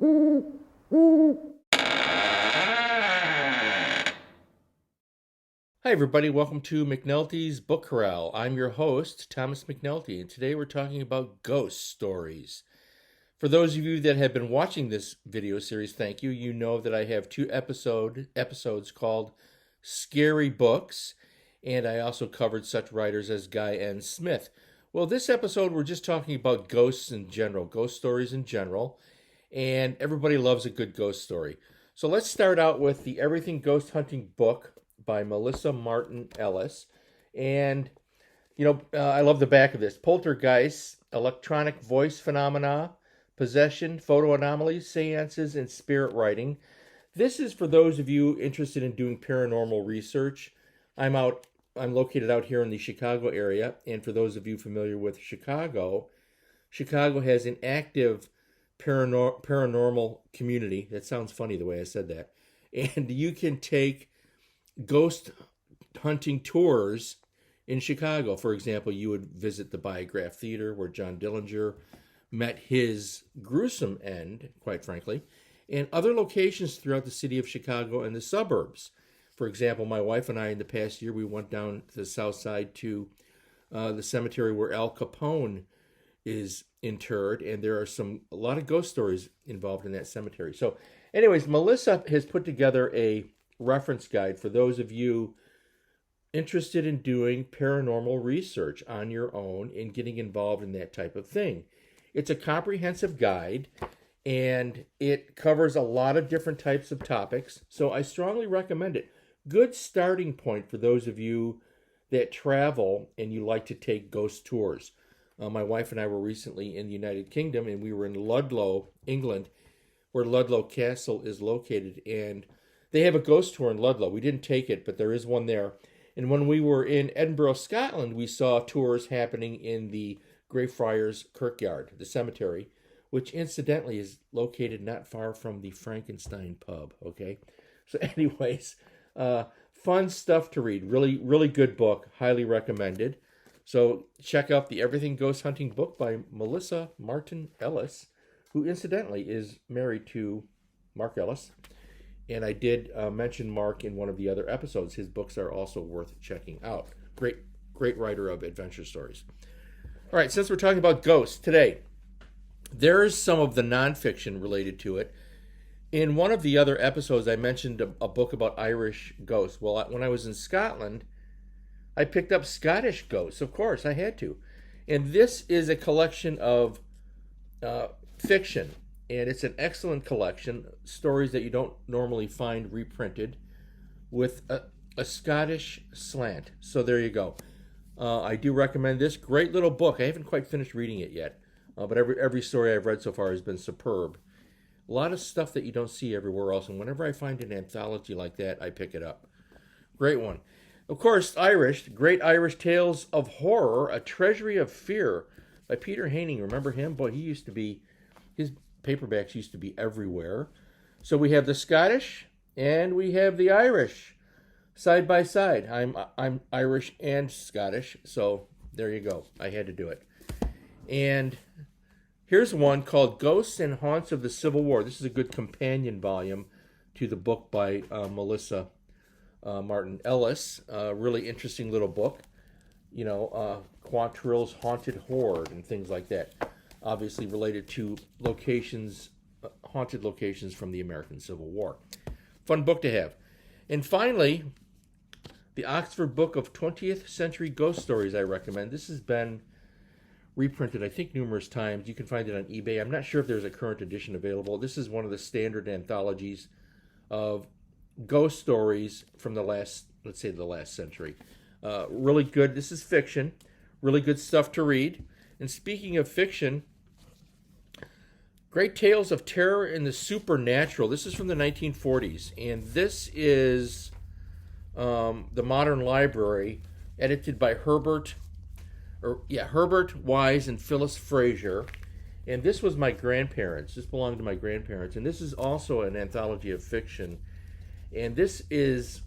Hi, everybody. Welcome to McNulty's Book Corral. I'm your host, Thomas McNulty, and today we're talking about ghost stories. For those of you that have been watching this video series, thank you. You know that I have two episodes called Scary Books, and I also covered such writers as Guy N. Smith. Well, this episode, we're just talking about ghosts in general, ghost stories in general, and everybody loves a good ghost story. So let's start out with the Everything Ghost Hunting book by Melissa Martin Ellis. And, I love the back of this. Poltergeists, electronic voice phenomena, possession, photo anomalies, seances, and spirit writing. This is for those of you interested in doing paranormal research. I'm located out here in the Chicago area, and for those of you familiar with Chicago has an active paranormal community. That sounds funny the way I said that. And you can take ghost hunting tours in Chicago. For example, you would visit the Biograph Theater where John Dillinger met his gruesome end, quite frankly, and other locations throughout the city of Chicago and the suburbs. For example, my wife and I, in the past year, we went down to the south side to the cemetery where Al Capone is interred, and there are a lot of ghost stories involved in that cemetery. So anyways, Melissa has put together a reference guide for those of you interested in doing paranormal research on your own and getting involved in that type of thing. It's a comprehensive guide, and it covers a lot of different types of topics, so I strongly recommend it. Good starting point for those of you that travel and you like to take ghost tours. My wife and I were recently in the United Kingdom, and we were in Ludlow, England, where Ludlow Castle is located, and they have a ghost tour in Ludlow. We didn't take it, but there is one there. And when we were in Edinburgh, Scotland, we saw tours happening in the Greyfriars Kirkyard, the cemetery, which incidentally is located not far from the Frankenstein pub, okay? So anyways, fun stuff to read. Really, really good book. Highly recommended. So check out the Everything Ghost Hunting book by Melissa Martin Ellis, who incidentally is married to Mark Ellis. And I did mention Mark in one of the other episodes. His books are also worth checking out. Great writer of adventure stories. All right, since we're talking about ghosts today, there is some of the nonfiction related to it. In one of the other episodes, I mentioned a book about Irish ghosts. Well, when I was in Scotland, I picked up Scottish ghosts. Of course, I had to. And this is a collection of fiction. And it's an excellent collection, stories that you don't normally find reprinted with a Scottish slant. So there you go. I do recommend this. Great little book. I haven't quite finished reading it yet, but every story I've read so far has been superb. A lot of stuff that you don't see everywhere else, and whenever I find an anthology like that, I pick it up. Great one. Of course, Great Irish Tales of Horror, A Treasury of Fear by Peter Haining. Remember him? Boy, his paperbacks used to be everywhere. So we have the Scottish and we have the Irish side by side. I'm Irish and Scottish, so there you go. I had to do it. And here's one called Ghosts and Haunts of the Civil War. This is a good companion volume to the book by Melissa Martin Ellis. Really interesting little book. Quantrill's Haunted Hoard and things like that. Obviously related to haunted locations from the American Civil War. Fun book to have. And finally, the Oxford Book of 20th Century Ghost Stories I recommend. This has been reprinted, I think, numerous times. You can find it on eBay. I'm not sure if there's a current edition available. This is one of the standard anthologies of ghost stories from the last century. Really good. This is fiction. Really good stuff to read. And speaking of fiction, Great Tales of Terror and the Supernatural. This is from the 1940s, and this is the Modern Library, edited by Herbert Wise and Phyllis Fraser. And this was my grandparents. This belonged to my grandparents. And this is also an anthology of fiction. And this is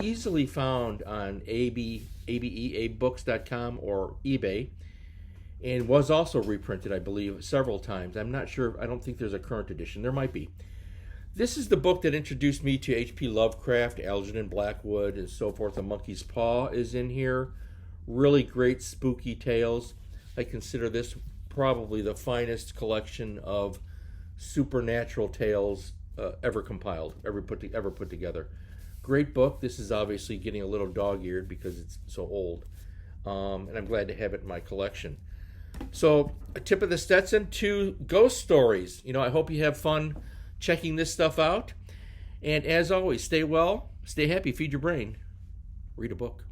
easily found on abebooks.com or eBay. and was also reprinted, I believe, several times. I'm not sure. I don't think there's a current edition. There might be. This is the book that introduced me to H.P. Lovecraft, Algernon Blackwood, and so forth. A Monkey's Paw is in here. Really great spooky tales. I consider this probably the finest collection of supernatural tales ever compiled, ever put together. Great book. This is obviously getting a little dog-eared because it's so old, and I'm glad to have it in my collection. So, a tip of the Stetson to ghost stories. I hope you have fun checking this stuff out. And as always, stay well, stay happy, feed your brain, read a book.